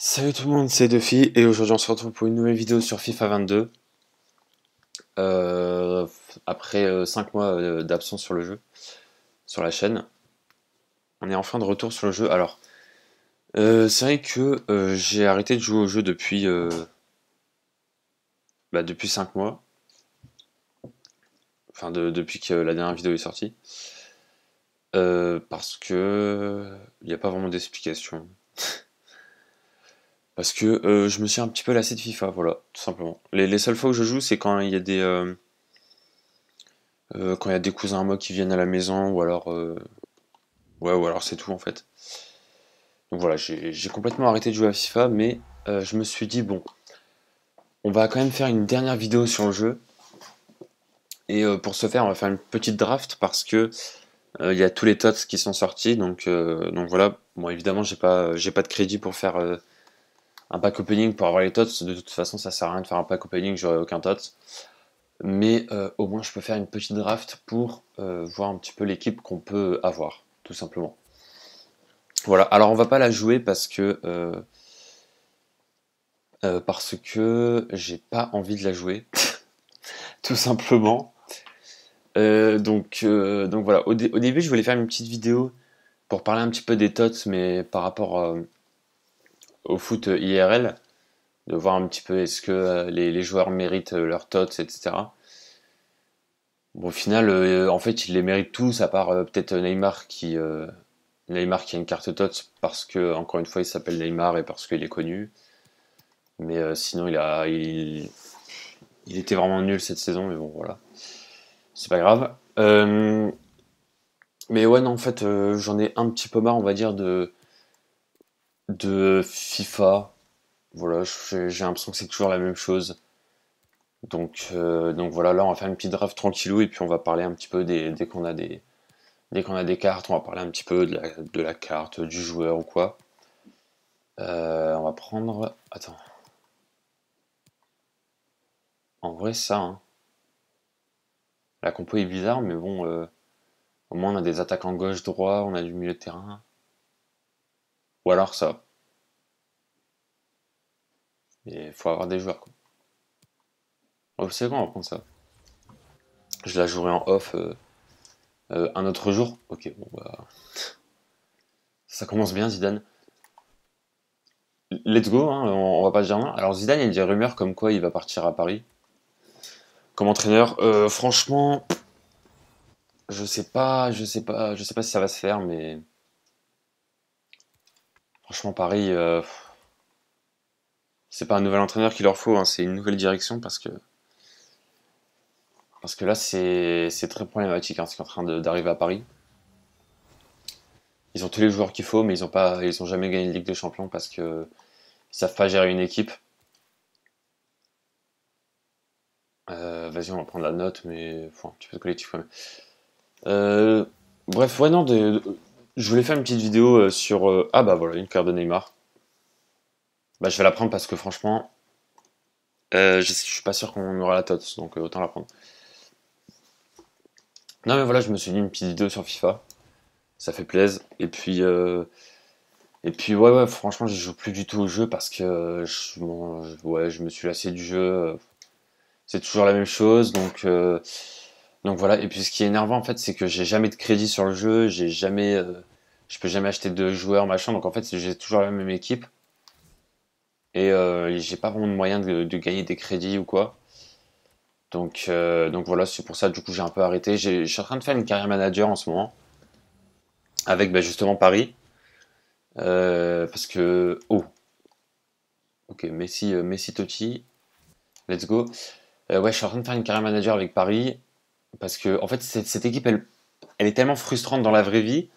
Salut tout le monde, c'est Duffy et aujourd'hui on se retrouve pour une nouvelle vidéo sur FIFA 22 euh, après 5 mois d'absence sur le jeu, sur la chaîne. On est enfin de retour sur le jeu. Alors, c'est vrai que j'ai arrêté de jouer au jeu depuis 5 mois, enfin depuis que la dernière vidéo est sortie, parce que il n'y a pas vraiment d'explication. Parce que je me suis un petit peu lassé de FIFA, voilà, tout simplement. Les seules fois où je joue, c'est quand il y a des cousins à moi qui viennent à la maison, ou alors ouais, ou alors c'est tout en fait. Donc voilà, j'ai complètement arrêté de jouer à FIFA, mais je me suis dit, bon, on va quand même faire une dernière vidéo sur le jeu. Et pour ce faire, on va faire une petite draft parce que il y a tous les tots qui sont sortis. Donc voilà, bon, évidemment, j'ai pas de crédit pour faire un pack opening pour avoir les tots. De toute façon, ça sert à rien de faire un pack opening, j'aurai aucun tots. Mais au moins, je peux faire une petite draft pour voir un petit peu l'équipe qu'on peut avoir, tout simplement. Voilà, alors on va pas la jouer parce que j'ai pas envie de la jouer, tout simplement. Donc voilà, au début je voulais faire une petite vidéo pour parler un petit peu des tots, mais par rapport au foot IRL, de voir un petit peu est-ce que les joueurs méritent leurs tots, etc. Bon, au final, en fait, ils les méritent tous, à part peut-être Neymar qui a une carte tots parce que, encore une fois, il s'appelle Neymar et parce qu'il est connu. Mais sinon, il était vraiment nul cette saison, mais bon, voilà. C'est pas grave. Mais ouais, non, en fait, j'en ai un petit peu marre, on va dire, de FIFA. Voilà, j'ai l'impression que c'est toujours la même chose. Donc voilà, là, on va faire une petite draft tranquillou et puis on va parler un petit peu dès qu'on a des cartes, on va parler un petit peu de la carte, du joueur ou quoi. On va prendre. Attends. En vrai, ça, hein. La compo est bizarre, mais bon, au moins on a des attaquants gauche-droit, on a du milieu de terrain. Ou alors ça. Il faut avoir des joueurs, quoi. Oh, c'est quoi, on va prendre ça. Je la jouerai en off un autre jour. Ok, bon, bah. Ça commence bien, Zidane. Let's go, hein, on va pas se dire non. Alors, Zidane, il y a des rumeurs comme quoi il va partir à Paris. Comme entraîneur, franchement, je sais pas si ça va se faire, mais franchement, Paris, c'est pas un nouvel entraîneur qu'il leur faut, hein, c'est une nouvelle direction parce que là, c'est très problématique, hein, ce qui est en train d'arriver à Paris. Ils ont tous les joueurs qu'il faut, mais ils ont jamais gagné de Ligue des Champions parce que ils savent pas gérer une équipe. Vas-y, on va prendre la note, mais faut un petit peu de collectif quand même. Euh, Bref, ouais, non, je voulais faire une petite vidéo sur. Ah bah voilà, une carte de Neymar. Bah, je vais la prendre parce que franchement, je suis pas sûr qu'on aura la TOTS, donc autant la prendre. Non, mais voilà, je me suis dit une petite vidéo sur FIFA. Ça fait plaisir. Et puis ouais, franchement, je joue plus du tout au jeu parce que ouais, je me suis lassé du jeu. C'est toujours la même chose, donc voilà. Et puis ce qui est énervant en fait, c'est que j'ai jamais de crédit sur le jeu, je peux jamais acheter de joueurs machin. Donc en fait, j'ai toujours la même équipe et j'ai pas vraiment de moyen de gagner des crédits ou quoi. Donc voilà, c'est pour ça du coup j'ai un peu arrêté. Je suis en train de faire une carrière manager en ce moment avec bah, justement Paris. Parce que ok, Messi Totti, let's go. Ouais, je suis en train de faire une carrière manager avec Paris parce que en fait cette équipe elle est tellement frustrante dans la vraie vie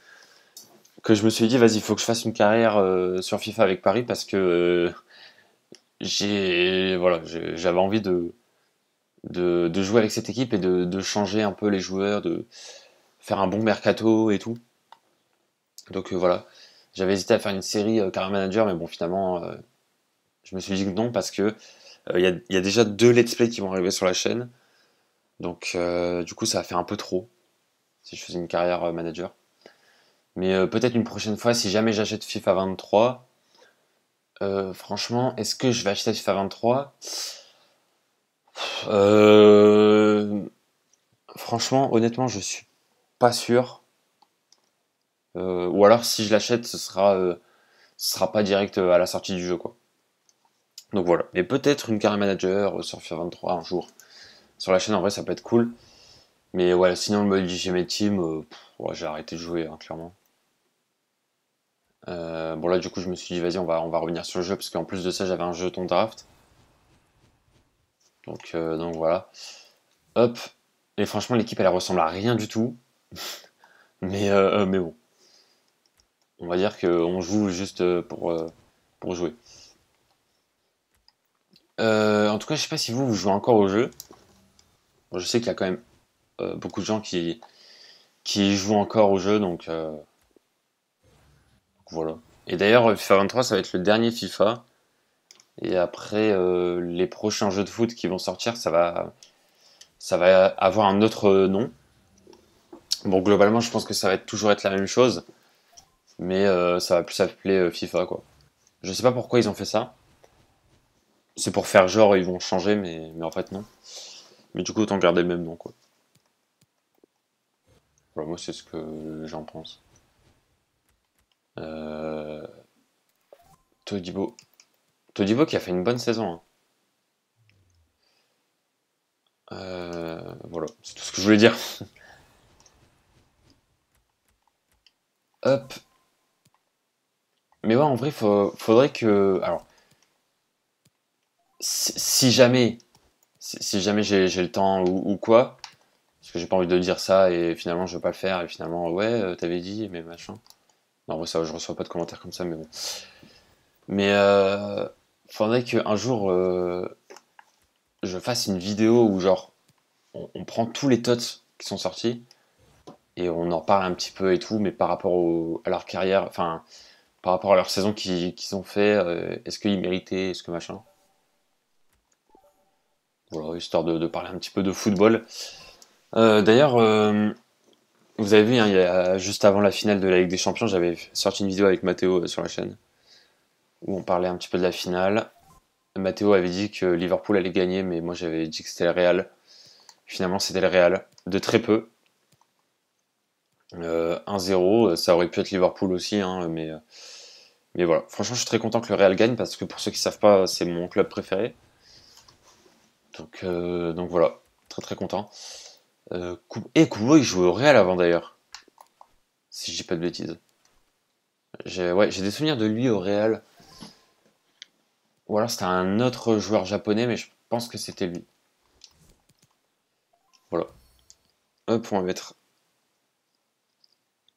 que je me suis dit vas-y, il faut que je fasse une carrière sur FIFA avec Paris parce que j'avais envie de jouer avec cette équipe et de changer un peu les joueurs, de faire un bon mercato et tout. Donc voilà, j'avais hésité à faire une série carrière manager, mais bon finalement je me suis dit que non parce que il y a déjà 2 let's play qui vont arriver sur la chaîne. Donc du coup ça va faire un peu trop si je faisais une carrière manager. Mais peut-être une prochaine fois, si jamais j'achète FIFA 23, Franchement, est-ce que je vais acheter FIFA 23? Euh, Franchement, honnêtement, je suis pas sûr. Ou alors, si je l'achète, ce sera pas direct à la sortie du jeu, quoi. Donc voilà. Mais peut-être une carré manager sur FIFA 23 un jour. Sur la chaîne, en vrai, ça peut être cool. Mais ouais, sinon, le mode Ultimate Team, ouais, j'ai arrêté de jouer, hein, clairement. Bon, là, du coup, je me suis dit, vas-y, on va revenir sur le jeu, parce qu'en plus de ça, j'avais un jeton draft. Donc voilà. Hop. Et franchement, l'équipe, elle ressemble à rien du tout. Mais bon, on va dire qu'on joue juste pour jouer. En tout cas, je sais pas si vous jouez encore au jeu. Bon, je sais qu'il y a quand même beaucoup de gens qui jouent encore au jeu, donc voilà. Et d'ailleurs, FIFA 23, ça va être le dernier FIFA. Et après, les prochains jeux de foot qui vont sortir, ça va avoir un autre nom. Bon, globalement, je pense que ça va toujours être la même chose, mais ça va plus s'appeler FIFA, quoi. Je sais pas pourquoi ils ont fait ça. C'est pour faire genre, ils vont changer, mais en fait, non. Mais du coup, autant garder le même nom, quoi. Voilà, moi, c'est ce que j'en pense. Euh... Todibo. Todibo qui a fait une bonne saison, hein. Voilà, c'est tout ce que je voulais dire. Hop. Mais ouais, en vrai, faudrait que. Alors, si jamais, si jamais j'ai le temps ou quoi, parce que j'ai pas envie de dire ça et finalement je veux pas le faire et finalement, ouais, t'avais dit, mais machin. Non, en vrai, ça, je reçois pas de commentaires comme ça, mais bon. Mais faudrait qu'un jour, je fasse une vidéo où, genre, on prend tous les tots qui sont sortis et on en parle un petit peu et tout, mais par rapport à leur carrière, enfin, par rapport à leur saison qu'ils ont fait, est-ce qu'ils méritaient, est-ce que machin. Voilà, histoire de parler un petit peu de football. D'ailleurs, vous avez vu, hein, juste avant la finale de la Ligue des Champions, j'avais sorti une vidéo avec Mathéo sur la chaîne où on parlait un petit peu de la finale. Mathéo avait dit que Liverpool allait gagner, mais moi j'avais dit que c'était le Real. Finalement, c'était le Real, de très peu. 1-0, ça aurait pu être Liverpool aussi, hein, mais voilà. Franchement, je suis très content que le Real gagne parce que pour ceux qui savent pas, c'est mon club préféré. Donc voilà, très très content. Et Kubo, il jouait au Real avant d'ailleurs, si je dis pas de bêtises. Ouais, j'ai des souvenirs de lui au Real. Ou alors c'était un autre joueur japonais, mais je pense que c'était lui. Voilà. Hop, on va mettre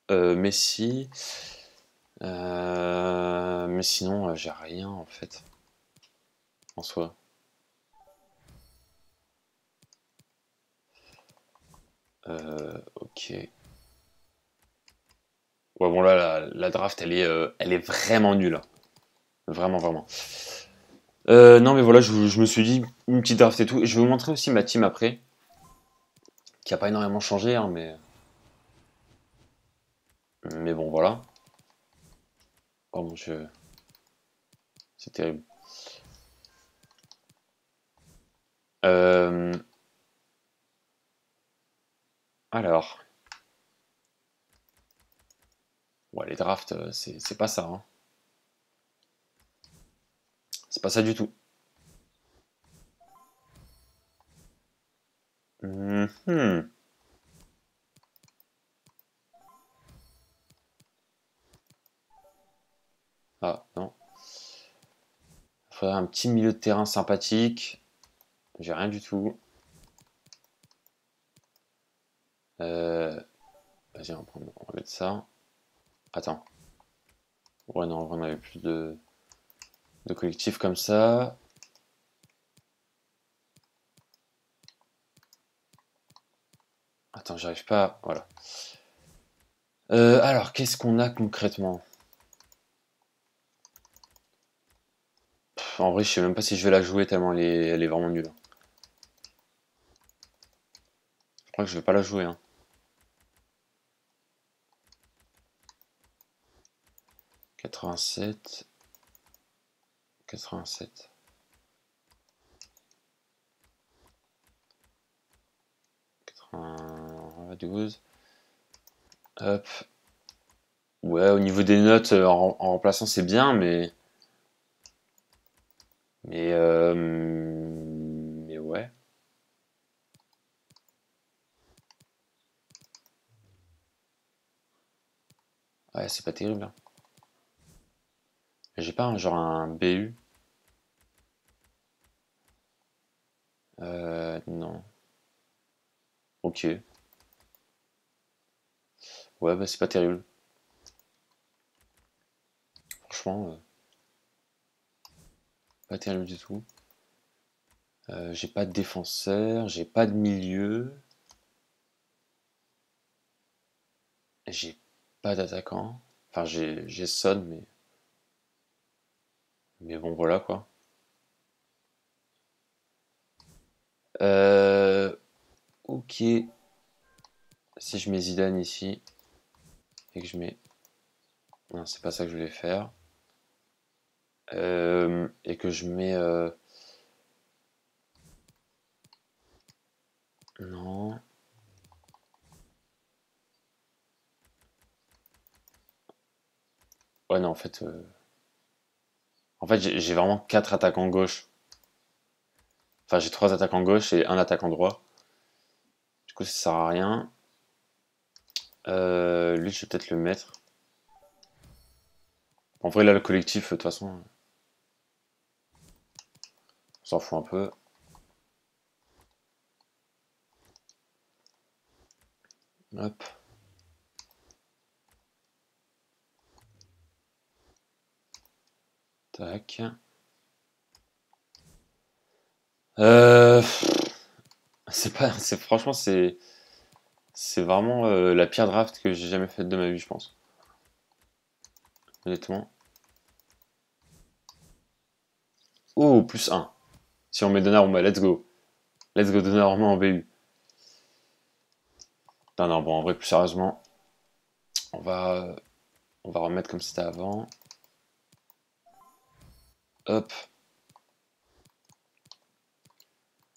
Messi. Mais sinon, j'ai rien en fait, en soi. Ok. Ouais, bon là, la draft, elle est vraiment nulle, hein. Vraiment, vraiment. Non, mais voilà, je me suis dit une petite draft et tout. Je vais vous montrer aussi ma team après, qui a pas énormément changé, hein, mais bon, voilà. Oh mon dieu, c'est terrible. Euh, alors, ouais, les drafts, c'est pas ça, hein. C'est pas ça du tout. Mhm. Ah, non. Il faudrait un petit milieu de terrain sympathique. J'ai rien du tout. Euh, Vas-y, on va mettre ça. Attends. Ouais, non, on avait plus de collectifs comme ça. Attends, j'arrive pas. Voilà. Alors, qu'est-ce qu'on a concrètement? En vrai, je sais même pas si je vais la jouer tellement elle est vraiment nulle. Je crois que je vais pas la jouer, hein. 87. 87. Hop. Ouais, au niveau des notes, en remplaçant, c'est bien, mais ouais. Ouais, c'est pas terrible, hein. J'ai pas genre un BU. Non. Ok. Ouais, bah c'est pas terrible. Franchement, pas terrible du tout. J'ai pas de défenseur, j'ai pas de milieu, j'ai pas d'attaquant. Enfin, j'ai Son, mais bon, voilà quoi. Euh, ok. Si je mets Zidane ici et que je mets. Non, c'est pas ça que je voulais faire. Et que je mets. Non. Ouais, non, en fait, j'ai vraiment 4 attaquants gauche. Enfin, j'ai 3 attaquants gauche et un attaquant droit. Du coup, ça sert à rien. Lui, je vais peut-être le mettre. En vrai, là, le collectif, de toute façon, on s'en fout un peu. Hop. Tac. Euh, c'est pas, c'est franchement, c'est vraiment la pire draft que j'ai jamais faite de ma vie, je pense. Honnêtement. Oh, +1. Si on met Donnarumma, let's go. Let's go Donnarumma en BU. Non, non, bon, en vrai, plus sérieusement, on va, on va remettre comme c'était avant. Hop.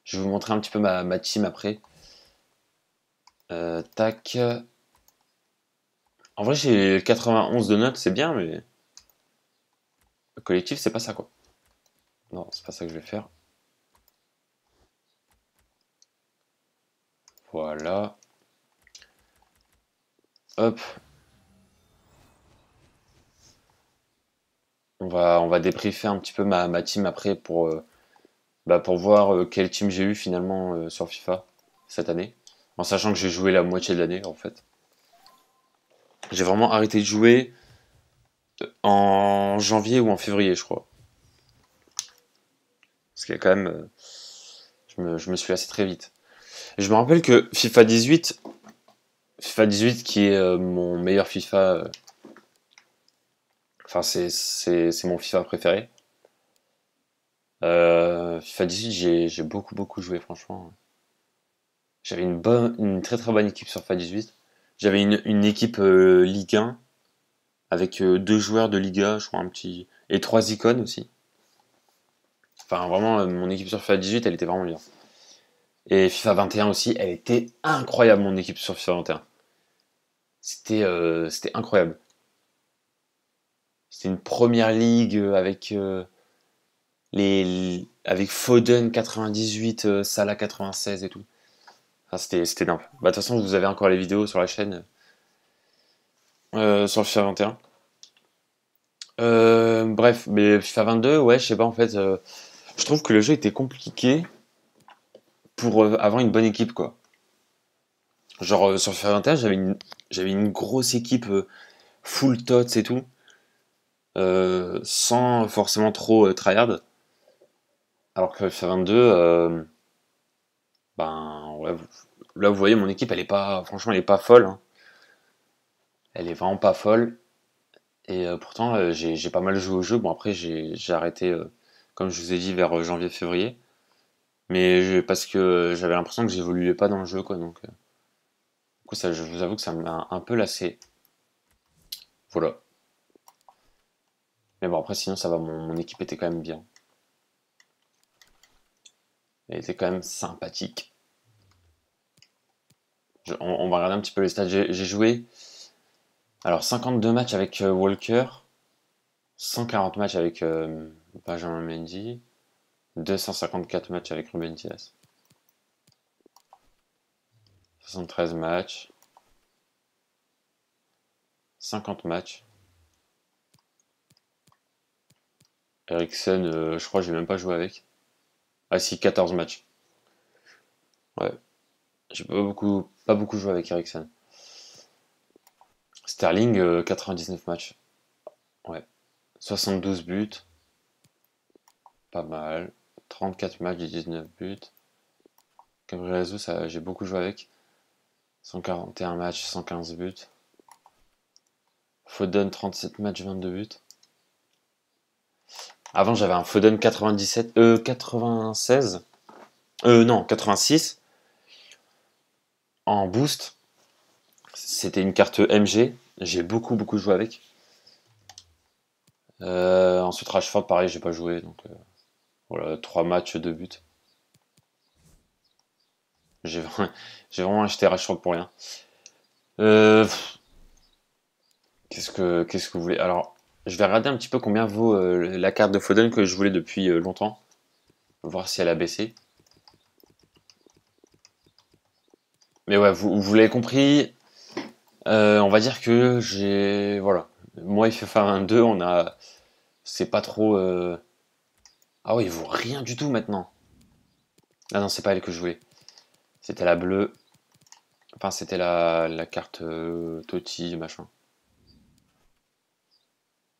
Je vais vous montrer un petit peu ma team après. Tac. En vrai, j'ai 91 de notes, c'est bien, mais le collectif, c'est pas ça, quoi. Non, c'est pas ça que je vais faire. Voilà. Hop. On va débriefer un petit peu ma team après pour voir quel team j'ai eu finalement sur FIFA cette année. En sachant que j'ai joué la moitié de l'année, en fait. J'ai vraiment arrêté de jouer en janvier ou en février, je crois. Parce qu'il y a quand même. Je me suis lassé très vite. Et je me rappelle que FIFA 18 qui est mon meilleur FIFA. Enfin, c'est mon FIFA préféré. FIFA 18, j'ai beaucoup, beaucoup joué, franchement. J'avais une très très bonne équipe sur FIFA 18. J'avais une équipe Ligue 1 avec 2 joueurs de Liga, je crois, et 3 icônes aussi. Enfin, vraiment, mon équipe sur FIFA 18, elle était vraiment bien. Et FIFA 21 aussi, elle était incroyable, mon équipe sur FIFA 21. C'était incroyable. C'était une première ligue avec Foden 98, Salah 96 et tout. Enfin, c'était dingue. Bah, de toute façon, vous avez encore les vidéos sur la chaîne sur le FIFA 21. Bref, mais FIFA 22, ouais, je sais pas, en fait, je trouve que le jeu était compliqué pour avoir une bonne équipe, quoi. Genre, sur FIFA 21, j'avais une grosse équipe full tots et tout, sans forcément trop tryhard. Alors que FIFA 22, ben, ouais, là, vous voyez, mon équipe, elle est pas, franchement, elle est pas folle, hein. Elle est vraiment pas folle. Et pourtant, j'ai pas mal joué au jeu. Bon, après, j'ai arrêté, comme je vous ai dit, vers janvier-février. Mais parce que j'avais l'impression que j'évoluais pas dans le jeu, quoi. Donc, du coup, ça, je vous avoue que ça m'a un peu lassé. Voilà. Mais bon, après, sinon, ça va, mon équipe était quand même bien. Elle était quand même sympathique. On va regarder un petit peu les stats. J'ai joué, alors, 52 matchs avec Walker, 140 matchs avec Benjamin Mendy, 254 matchs avec Ruben Dias, 73 matchs, 50 matchs. Eriksen, je crois que j'ai même pas joué avec. Ah si, 14 matchs. Ouais, j'ai pas beaucoup joué avec Eriksen. Sterling, 99 matchs. Ouais. 72 buts. Pas mal. 34 matchs et 19 buts. Gabriel Jesus, j'ai beaucoup joué avec. 141 matchs, 115 buts. Foden, 37 matchs, 22 buts. Avant, j'avais un Foden 96. Non, 86. En boost. C'était une carte MG. J'ai beaucoup joué avec. Ensuite, Rashford, pareil, j'ai pas joué. Donc, voilà, 3 matchs, 2 buts. J'ai vraiment acheté Rashford pour rien. Qu'est-ce que vous voulez? Alors, je vais regarder un petit peu combien vaut la carte de Foden que je voulais depuis longtemps. Voir si elle a baissé. Mais ouais, vous l'avez compris. On va dire que j'ai... Voilà. Moi, il fait faire un 2, on a... C'est pas trop... Ah oui, il vaut rien du tout maintenant. Ah non, c'est pas elle que je voulais. C'était la bleue. Enfin, c'était la carte Totti, machin.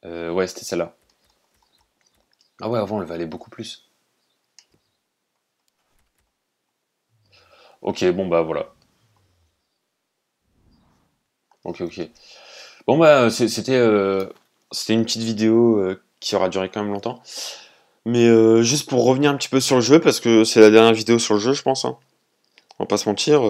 Ouais, c'était celle-là. Ah ouais, avant, elle valait beaucoup plus. Ok, bon bah voilà. Ok. Bon bah, c'était une petite vidéo qui aura duré quand même longtemps. Mais juste pour revenir un petit peu sur le jeu, parce que c'est la dernière vidéo sur le jeu, je pense, hein. On va pas se mentir.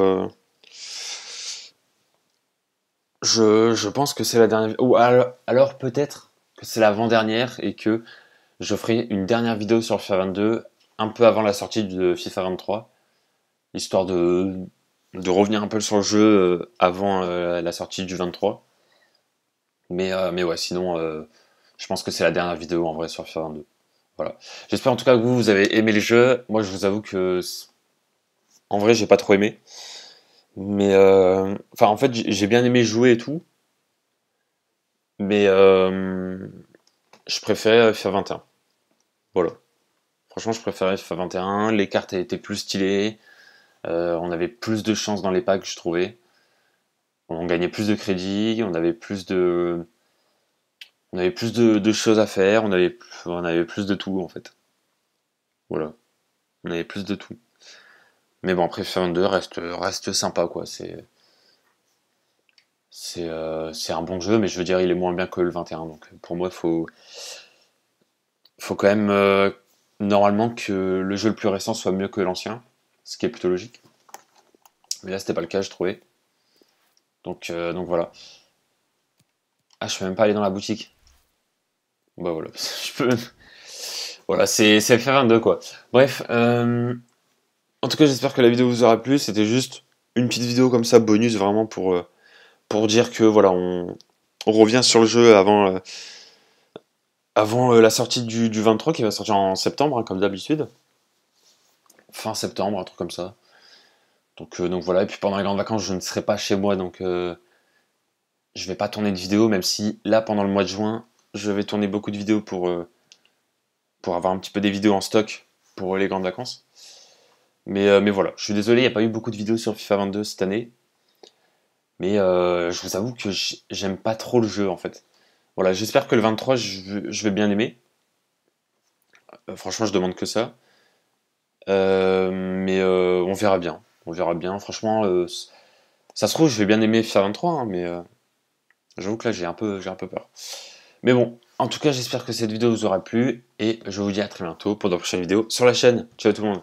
Je pense que c'est la dernière. Ou alors peut-être que c'est l'avant-dernière et que je ferai une dernière vidéo sur FIFA 22 un peu avant la sortie de FIFA 23, histoire de revenir un peu sur le jeu avant la sortie du 23. Mais ouais, sinon, je pense que c'est la dernière vidéo en vrai sur FIFA 22. Voilà. J'espère en tout cas que vous avez aimé le jeu. Moi, je vous avoue que en vrai, j'ai pas trop aimé. Mais enfin, en fait, j'ai bien aimé jouer et tout. Mais je préférais FIFA 21. Voilà. Franchement, je préférais FIFA 21. Les cartes étaient plus stylées. On avait plus de chances dans les packs, je trouvais. On gagnait plus de crédits. On avait plus de choses à faire. On avait plus de tout, en fait. Voilà. On avait plus de tout. Mais bon, après, FIFA 22 reste sympa, quoi. C'est un bon jeu, mais je veux dire, il est moins bien que le 21. Donc, pour moi, faut quand même, normalement, que le jeu le plus récent soit mieux que l'ancien. Ce qui est plutôt logique. Mais là, c'était pas le cas, je trouvais. Donc voilà. Ah, je peux même pas aller dans la boutique. Bah voilà, je peux. Voilà, c'est FF22 quoi. Bref, en tout cas, j'espère que la vidéo vous aura plu. C'était juste une petite vidéo comme ça, bonus vraiment pour dire que voilà, on revient sur le jeu avant la sortie du 23 qui va sortir en septembre, hein, comme d'habitude. Fin septembre, un truc comme ça. Donc voilà, et puis pendant les grandes vacances, je ne serai pas chez moi, donc je vais pas tourner de vidéo, même si là, pendant le mois de juin, je vais tourner beaucoup de vidéos pour avoir un petit peu des vidéos en stock pour les grandes vacances. Mais voilà, je suis désolé, il n'y a pas eu beaucoup de vidéos sur FIFA 22 cette année. Mais je vous avoue que j'aime pas trop le jeu en fait. Voilà, j'espère que le 23, je vais bien aimer. Franchement, je demande que ça. Mais on verra bien. On verra bien. Franchement, ça se trouve, je vais bien aimer FIFA 23, hein, mais j'avoue que là, j'ai un peu peur. Mais bon, en tout cas, j'espère que cette vidéo vous aura plu. Et je vous dis à très bientôt pour de prochaines vidéos sur la chaîne. Ciao tout le monde.